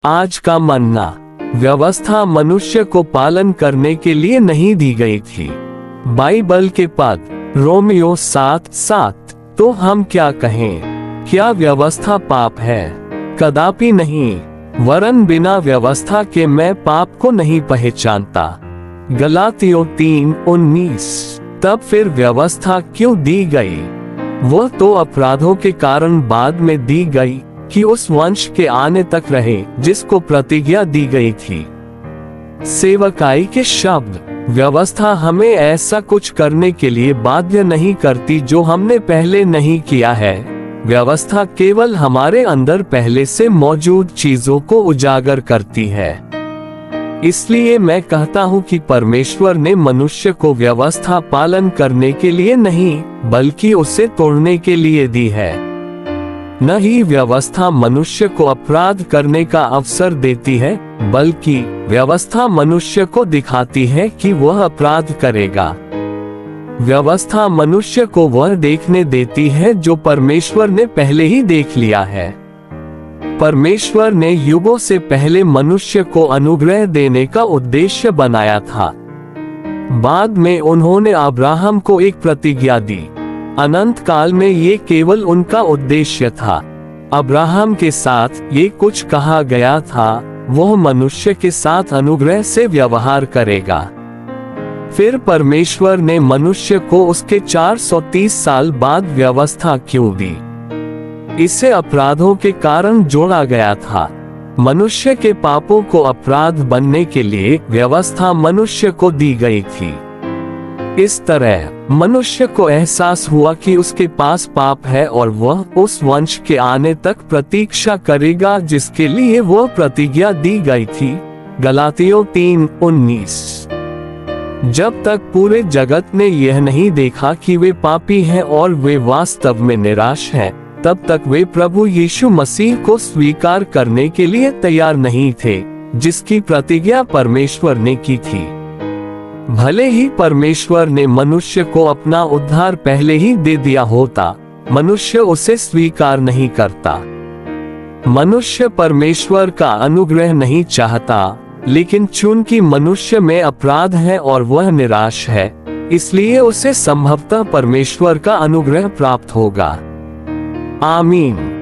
आज का मन्ना। व्यवस्था मनुष्य को पालन करने के लिए नहीं दी गई थी। बाइबल के पद रोमियो 7:7। तो हम क्या कहें? क्या व्यवस्था पाप है? कदापि नहीं, वरन बिना व्यवस्था के मैं पाप को नहीं पहचानता। गलातियों 3:19। तब फिर व्यवस्था क्यों दी गई? वह तो अपराधों के कारण बाद में दी गई कि उस वंश के आने तक रहे जिसको प्रतिज्ञा दी गई थी। सेवकाई के शब्द। व्यवस्था हमें ऐसा कुछ करने के लिए बाध्य नहीं करती जो हमने पहले नहीं किया है। व्यवस्था केवल हमारे अंदर पहले से मौजूद चीजों को उजागर करती है। इसलिए मैं कहता हूँ कि परमेश्वर ने मनुष्य को व्यवस्था पालन करने के लिए नहीं, बल्कि उसे तोड़ने के लिए दी है। न ही व्यवस्था मनुष्य को अपराध करने का अवसर देती है, बल्कि व्यवस्था मनुष्य को दिखाती है कि वह अपराध करेगा। व्यवस्था मनुष्य को वह देखने देती है जो परमेश्वर ने पहले ही देख लिया है। परमेश्वर ने युगों से पहले मनुष्य को अनुग्रह देने का उद्देश्य बनाया था। बाद में उन्होंने अब्राहम को एक प्रतिज्ञा दी। अनंत काल में ये केवल उनका उद्देश्य था। अब्राहम के साथ ये कुछ कहा गया था, वह मनुष्य के साथ अनुग्रह से व्यवहार करेगा। फिर परमेश्वर ने मनुष्य को उसके 430 साल बाद व्यवस्था क्यों दी? इसे अपराधों के कारण जोड़ा गया था। मनुष्य के पापों को अपराध बनने के लिए व्यवस्था मनुष्य को दी गई थी। इस तरह मनुष्य को एहसास हुआ कि उसके पास पाप है और वह उस वंश के आने तक प्रतीक्षा करेगा जिसके लिए वह प्रतिज्ञा दी गई थी। गलातियों 3:19। जब तक पूरे जगत ने यह नहीं देखा कि वे पापी हैं और वे वास्तव में निराश हैं, तब तक वे प्रभु यीशु मसीह को स्वीकार करने के लिए तैयार नहीं थे, जिसकी प्रतिज्ञा परमेश्वर ने की थी। भले ही परमेश्वर ने मनुष्य को अपना उद्धार पहले ही दे दिया होता, मनुष्य उसे स्वीकार नहीं करता। मनुष्य परमेश्वर का अनुग्रह नहीं चाहता, लेकिन चूंकि मनुष्य में अपराध है और वह निराश है, इसलिए उसे संभवतः परमेश्वर का अनुग्रह प्राप्त होगा। आमीन।